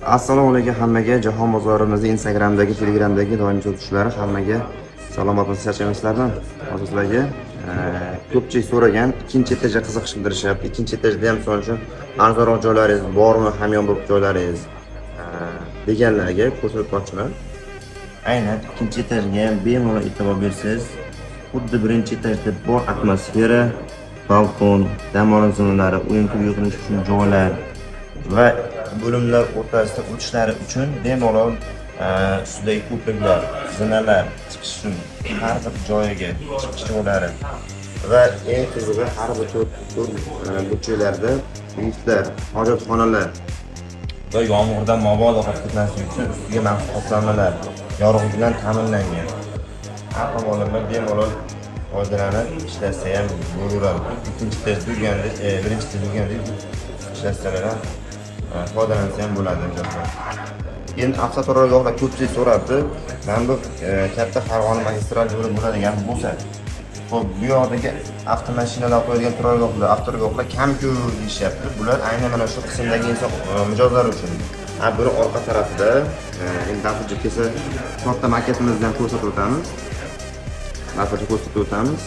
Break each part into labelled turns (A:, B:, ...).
A: Assalomu alaykum hammaga. Jahon bozorimizda Instagramdagi, Telegramdagi doimiy kuzatuvchilari hammaga salomatmisiz, charchamasizlarmi? Hozir sizlarga ko'pchilik so'ragan ikkinchi etajga qiziqish bildirishyapti. Ikkinchi etajda ham misol uchun arzonroq joylaringiz bormi, hamyonbop joylaringiz deganlarga ko'rsatmoqchiman. Aynan ikkinchi etajga ham bemalol e'tibor bersangiz, xuddi birinchi etajda bor atmosfera, balkon, dam olish zonalari, o'yin-kulgu qilish uchun joylar va bo'limlar o'rtasida o'tishlari uchun bemalol ustidagi ko'priklar, zinalar chiqish uchun har bir joyiga chiqish yo'llari va eng qizig'i har bir burchaklarda liftlar, hojatxonalar va yomg'irdan mabodo qolib ketmasligi uchun ustiga maxsus qoplamalar yorug'lik bilan ta'minlangan. Har tomonlama bemalol foydalanib ishlasa ham bo'laveradi. Ikkinchi etaj bo'lgandek, birinchi etaj bo'lgandek ishlasalar ham foydalansa ham bo'ladi. Endi avtoturargohlar ko'pchilik so'rabdi. Men bu katta Farg'ona magistral yo'li bo'ladigan bo'lsa, xo'p, bu yoqdagi avtomashinalar qo'yilgan turargohlar, avtoturargohlar kam-ku deyishyapti. Bular aynan mana shu qismdagi inson mijozlar uchun. Buni orqa tarafida endi daftarcha kelsa katta maketimizdan ko'rsatib o'tamiz. Daftarcha ko'rsatib o'tamiz.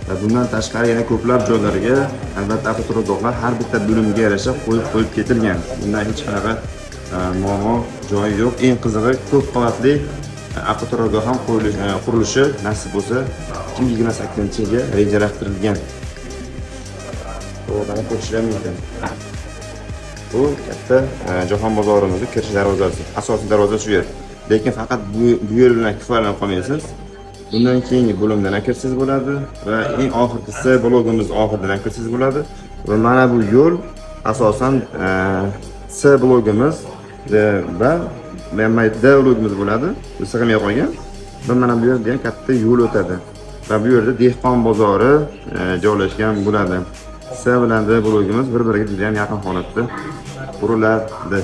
A: Va bundan tashqari yana ko'plab joylarga albatta avtoturargohlar har bitta bo'limga yarasha qo'yib ketilgan. Bundan hech qanaqa muammo joyi yo'q. Eng qizig'i ko'p qavatli avtoturargoh ham qurilishi nasib bo'lsa 2028-yilga rejalashtirilgan. Buni ko'rishlar mumkin. Bu katta jahon bozorimizning kirish darvozasi. Asosiy darvoza shu yer. Lekin faqat bu yo'l bilan kifoyalanib qolmaysiz. Bundan keyingi bo'limdan kirsangiz bo'ladi va eng oxirgi C blogimiz oxiridan kirsangiz bo'ladi. Va mana bu yo'l asosan C blogimiz va D blogimiz bo'ladi. Bu sig'may qolgan. Va mana bu yerda ham katta yo'l o'tadi. Va bu yerda dehqon bozori joylashgan bo'ladi. C bilan D blogimiz bir-biriga juda ham yaqin holatda quriladi.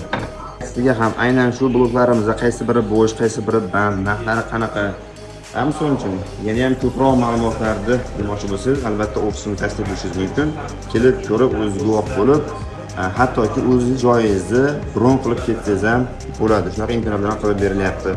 A: Sizga ham aynan shu bloklarimizda qaysi biri bo'sh, qaysi biri band, narxlari qanaqa misol uchun yana ham ko'proq ma'lumotlarni bilmoqchi bo'lsangiz, albatta ofisimizni tashrif buyurishingiz mumkin. Kelib ko'rib, o'zingiz guvoh bo'lib, hattoki o'zingiz joyingizni bron qilib ketsangiz ham bo'ladi. Shunaqa imkoniyatlar qilib berilyapti.